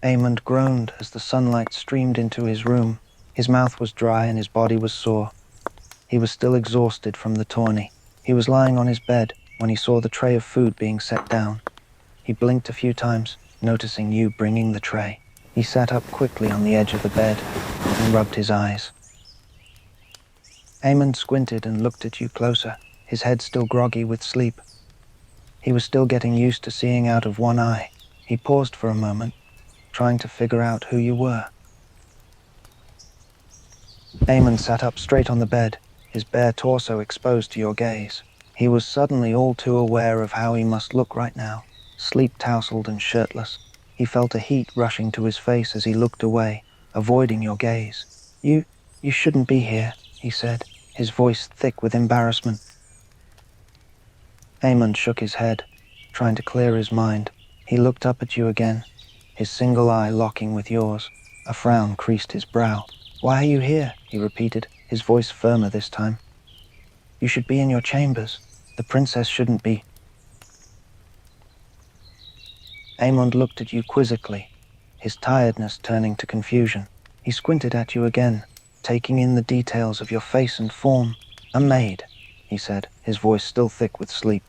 Aemond groaned as the sunlight streamed into his room. His mouth was dry and his body was sore. He was still exhausted from the tourney. He was lying on his bed when he saw the tray of food being set down. He blinked a few times, noticing you bringing the tray. He sat up quickly on the edge of the bed and rubbed his eyes. Aemond squinted and looked at you closer, his head still groggy with sleep. He was still getting used to seeing out of one eye. He paused for a moment, trying to figure out who you were. Aemond sat up straight on the bed, his bare torso exposed to your gaze. He was suddenly all too aware of how he must look right now, sleep-tousled and shirtless. He felt a heat rushing to his face as he looked away, avoiding your gaze. You shouldn't be here," he said, his voice thick with embarrassment. Aemond shook his head, trying to clear his mind. He looked up at you again, his single eye locking with yours. A frown creased his brow. "Why are you here?" he repeated, his voice firmer this time. "You should be in your chambers. The princess shouldn't be." Aemond looked at you quizzically, his tiredness turning to confusion. He squinted at you again, taking in the details of your face and form. "A maid," he said, his voice still thick with sleep.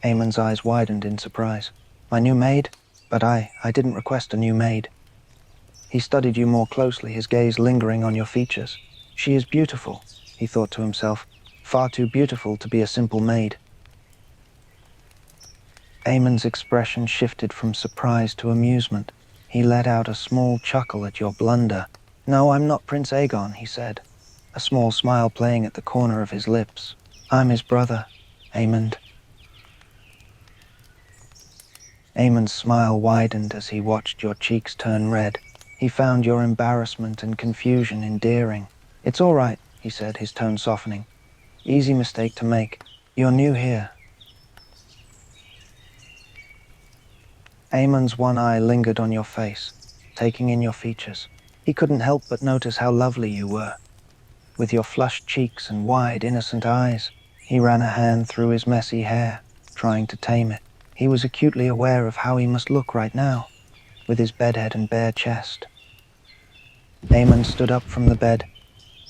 Aemond's eyes widened in surprise. "My new maid? But I didn't request a new maid." He studied you more closely, his gaze lingering on your features. "She is beautiful," he thought to himself, "far too beautiful to be a simple maid." Aemond's expression shifted from surprise to amusement. He let out a small chuckle at your blunder. "No, I'm not Prince Aegon," he said, a small smile playing at the corner of his lips. "I'm his brother, Aemond." Aemond's smile widened as he watched your cheeks turn red. He found your embarrassment and confusion endearing. "It's all right," he said, his tone softening. "Easy mistake to make. You're new here." Aemond's one eye lingered on your face, taking in your features. He couldn't help but notice how lovely you were. With your flushed cheeks and wide, innocent eyes, he ran a hand through his messy hair, trying to tame it. He was acutely aware of how he must look right now, with his bedhead and bare chest. Aemond stood up from the bed,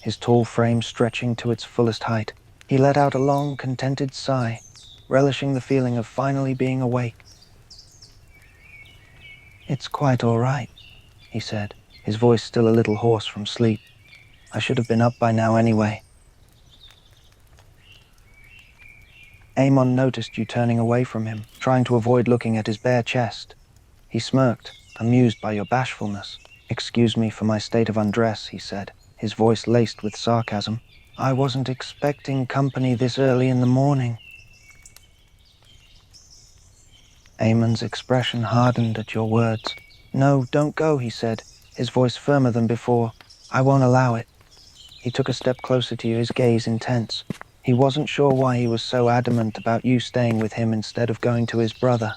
his tall frame stretching to its fullest height. He let out a long, contented sigh, relishing the feeling of finally being awake. "It's quite all right," he said, his voice still a little hoarse from sleep. "I should have been up by now anyway." Aemond noticed you turning away from him, trying to avoid looking at his bare chest. He smirked, amused by your bashfulness. "Excuse me for my state of undress," he said, his voice laced with sarcasm. "I wasn't expecting company this early in the morning." Aemond's expression hardened at your words. "No, don't go," he said, his voice firmer than before. "I won't allow it." He took a step closer to you, his gaze intense. He wasn't sure why he was so adamant about you staying with him instead of going to his brother.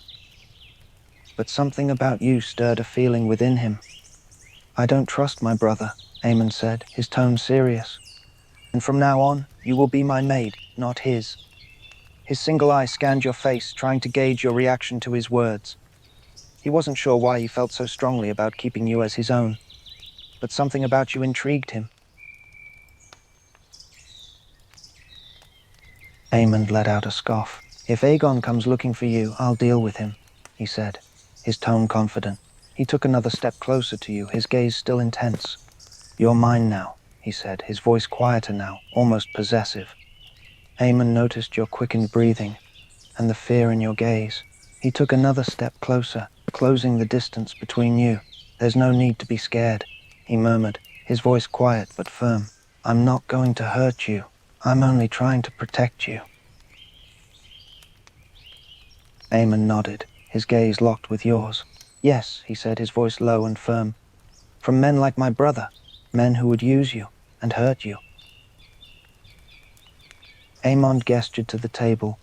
But something about you stirred a feeling within him. "I don't trust my brother," Aemond said, his tone serious. "And from now on, you will be my maid, not his." His single eye scanned your face, trying to gauge your reaction to his words. He wasn't sure why he felt so strongly about keeping you as his own, but something about you intrigued him. Aemond let out a scoff. "If Aegon comes looking for you, I'll deal with him," he said, his tone confident. He took another step closer to you, his gaze still intense. "You're mine now," he said, his voice quieter now, almost possessive. Aemond noticed your quickened breathing and the fear in your gaze. He took another step closer, closing the distance between you. "There's no need to be scared," he murmured, his voice quiet but firm. "I'm not going to hurt you. I'm only trying to protect you." Aemond nodded, his gaze locked with yours. "Yes," he said, his voice low and firm. "From men like my brother, men who would use you and hurt you." Aemond gestured to the table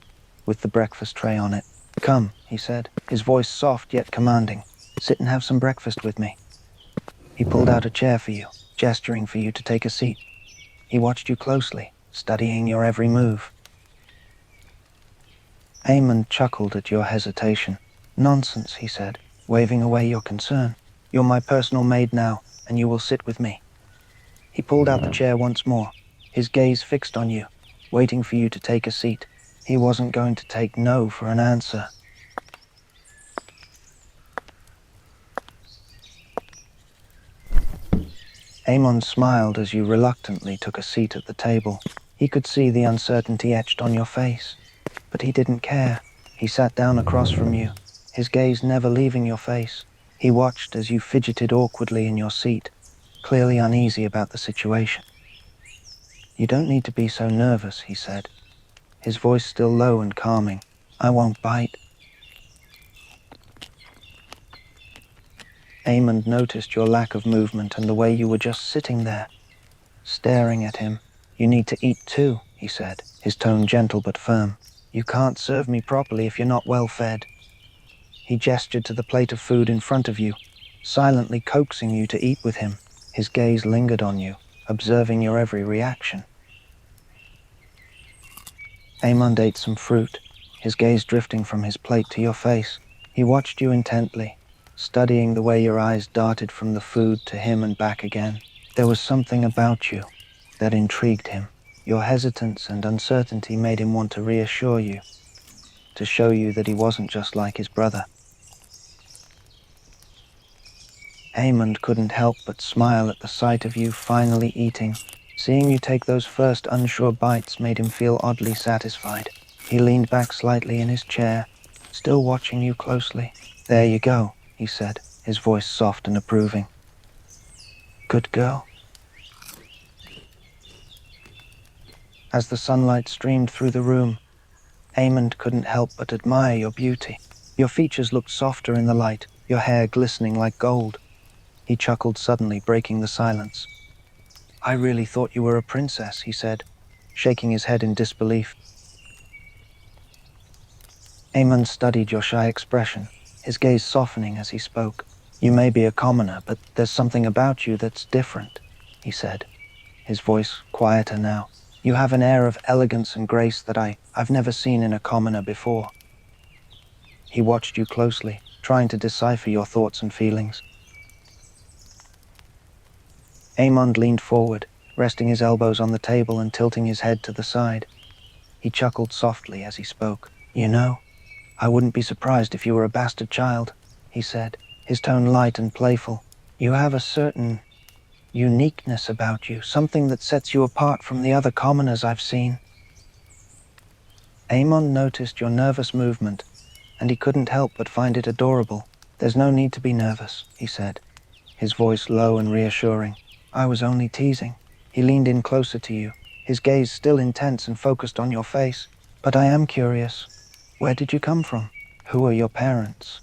with the breakfast tray on it. "Come," he said, his voice soft yet commanding. "Sit and have some breakfast with me." He pulled out a chair for you, gesturing for you to take a seat. He watched you closely, studying your every move. Aemond chuckled at your hesitation. "Nonsense," he said, waving away your concern. "You're my personal maid now, and you will sit with me." He pulled out the chair once more, his gaze fixed on you, waiting for you to take a seat. He wasn't going to take no for an answer. Aemond smiled as you reluctantly took a seat at the table. He could see the uncertainty etched on your face, but he didn't care. He sat down across from you, his gaze never leaving your face. He watched as you fidgeted awkwardly in your seat, clearly uneasy about the situation. "You don't need to be so nervous," he said, his voice still low and calming. "I won't bite." Aemond noticed your lack of movement and the way you were just sitting there, staring at him. "You need to eat too," he said, his tone gentle but firm. "You can't serve me properly if you're not well fed." He gestured to the plate of food in front of you, silently coaxing you to eat with him. His gaze lingered on you, observing your every reaction. Aemond ate some fruit, his gaze drifting from his plate to your face. He watched you intently, studying the way your eyes darted from the food to him and back again. There was something about you that intrigued him. Your hesitance and uncertainty made him want to reassure you, to show you that he wasn't just like his brother. Aemond couldn't help but smile at the sight of you finally eating. Seeing you take those first unsure bites made him feel oddly satisfied. He leaned back slightly in his chair, still watching you closely. "There you go," he said, his voice soft and approving. "Good girl." As the sunlight streamed through the room, Aemond couldn't help but admire your beauty. Your features looked softer in the light, your hair glistening like gold. He chuckled suddenly, breaking the silence. "I really thought you were a princess," he said, shaking his head in disbelief. Aemond studied your shy expression, his gaze softening as he spoke. "You may be a commoner, but there's something about you that's different," he said, his voice quieter now. "You have an air of elegance and grace that I've never seen in a commoner before." He watched you closely, trying to decipher your thoughts and feelings. Aemond leaned forward, resting his elbows on the table and tilting his head to the side. He chuckled softly as he spoke. "You know, I wouldn't be surprised if you were a bastard child," he said, his tone light and playful. "You have a certain uniqueness about you, something that sets you apart from the other commoners I've seen." Aemond noticed your nervous movement, and he couldn't help but find it adorable. "There's no need to be nervous," he said, his voice low and reassuring. "I was only teasing." He leaned in closer to you, his gaze still intense and focused on your face. "But I am curious. Where did you come from? Who are your parents?"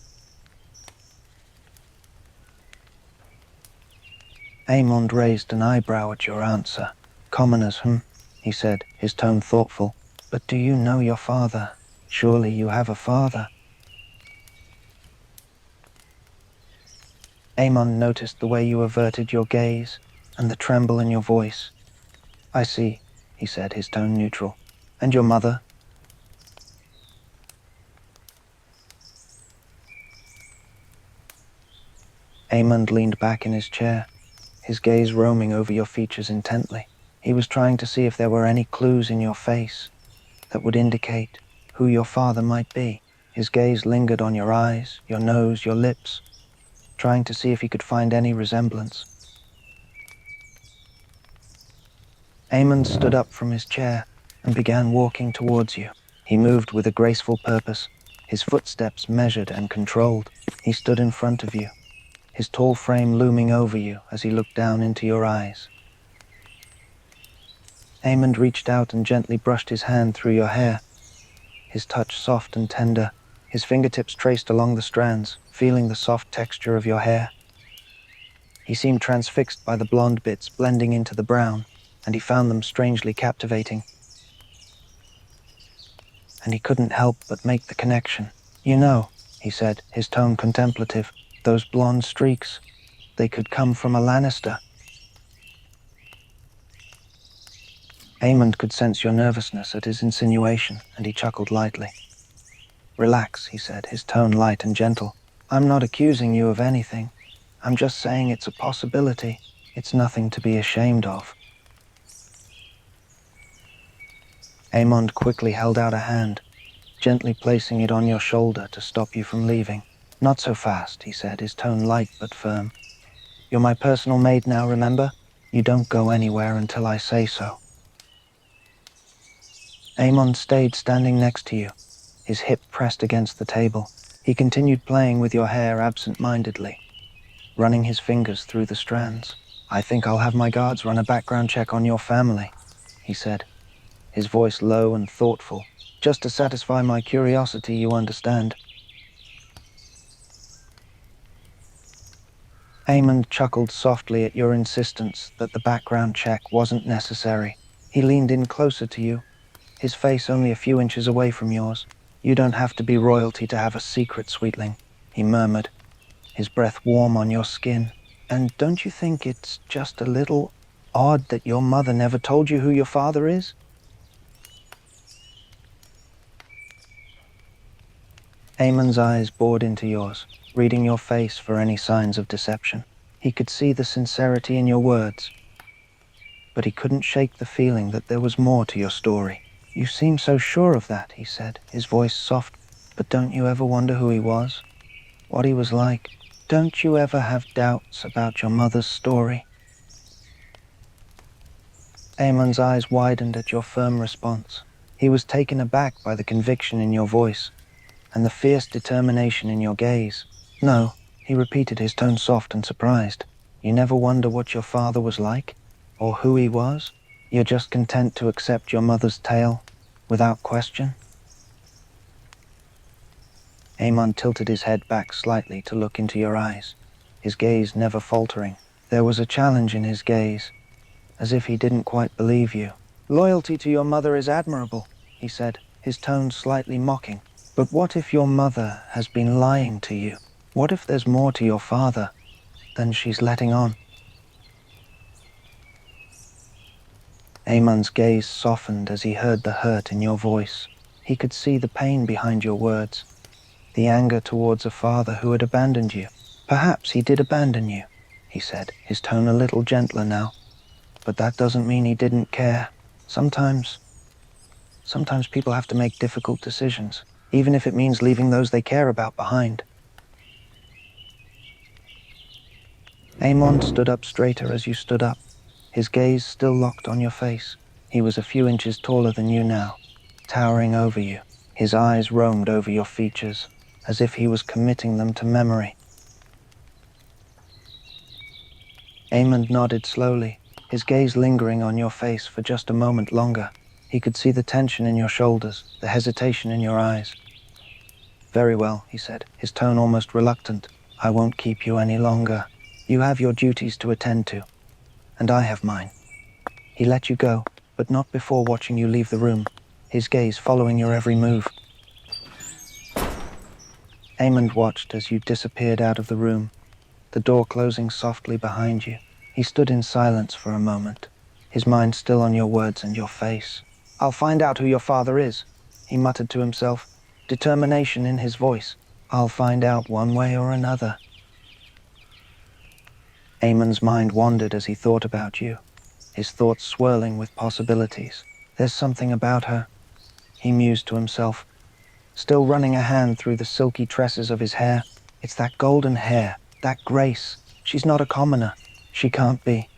Aemond raised an eyebrow at your answer. "Commoners, he said, his tone thoughtful. "But do you know your father? Surely you have a father." Aemond noticed the way you averted your gaze and the tremble in your voice. "I see," he said, his tone neutral. "And your mother?" Aemond leaned back in his chair, his gaze roaming over your features intently. He was trying to see if there were any clues in your face that would indicate who your father might be. His gaze lingered on your eyes, your nose, your lips, trying to see if he could find any resemblance. Aemond stood up from his chair and began walking towards you. He moved with a graceful purpose, his footsteps measured and controlled. He stood in front of you, his tall frame looming over you as he looked down into your eyes. Aemond reached out and gently brushed his hand through your hair, his touch soft and tender, his fingertips traced along the strands, feeling the soft texture of your hair. He seemed transfixed by the blonde bits blending into the brown, and he found them strangely captivating. And he couldn't help but make the connection. "You know," he said, his tone contemplative, "those blonde streaks, they could come from a Lannister." Aemond could sense your nervousness at his insinuation, and he chuckled lightly. "Relax," he said, his tone light and gentle. I'm not accusing you of anything. I'm just saying it's a possibility. It's nothing to be ashamed of. Aemond quickly held out a hand, gently placing it on your shoulder to stop you from leaving. Not so fast, he said, his tone light but firm. You're my personal maid now, remember? You don't go anywhere until I say so. Aemond stayed standing next to you, his hip pressed against the table. He continued playing with your hair absent-mindedly, running his fingers through the strands. I think I'll have my guards run a background check on your family, he said, his voice low and thoughtful. Just to satisfy my curiosity, you understand. Aemond chuckled softly at your insistence that the background check wasn't necessary. He leaned in closer to you, his face only a few inches away from yours. You don't have to be royalty to have a secret, sweetling, he murmured, his breath warm on your skin. And don't you think it's just a little odd that your mother never told you who your father is? Aemond's eyes bored into yours, reading your face for any signs of deception. He could see the sincerity in your words, but he couldn't shake the feeling that there was more to your story. You seem so sure of that, he said, his voice soft. But don't you ever wonder who he was? What he was like? Don't you ever have doubts about your mother's story? Aemond's eyes widened at your firm response. He was taken aback by the conviction in your voice and the fierce determination in your gaze. No, he repeated, his tone soft and surprised. You never wonder what your father was like, or who he was? You're just content to accept your mother's tale, without question? Aemond tilted his head back slightly to look into your eyes, his gaze never faltering. There was a challenge in his gaze, as if he didn't quite believe you. Loyalty to your mother is admirable, he said, his tone slightly mocking. But what if your mother has been lying to you? What if there's more to your father than she's letting on? Aemond's gaze softened as he heard the hurt in your voice. He could see the pain behind your words, the anger towards a father who had abandoned you. Perhaps he did abandon you, he said, his tone a little gentler now. But that doesn't mean he didn't care. Sometimes people have to make difficult decisions, even if it means leaving those they care about behind. Aemond stood up straighter as you stood up, his gaze still locked on your face. He was a few inches taller than you now, towering over you. His eyes roamed over your features, as if he was committing them to memory. Aemond nodded slowly, his gaze lingering on your face for just a moment longer. He could see the tension in your shoulders, the hesitation in your eyes. Very well, he said, his tone almost reluctant. I won't keep you any longer. You have your duties to attend to, and I have mine. He let you go, but not before watching you leave the room, his gaze following your every move. Aemond watched as you disappeared out of the room, the door closing softly behind you. He stood in silence for a moment, his mind still on your words and your face. I'll find out who your father is, he muttered to himself, determination in his voice. I'll find out one way or another. Aemond's mind wandered as he thought about you, his thoughts swirling with possibilities. There's something about her, he mused to himself, still running a hand through the silky tresses of his hair. It's that golden hair, that grace. She's not a commoner. She can't be.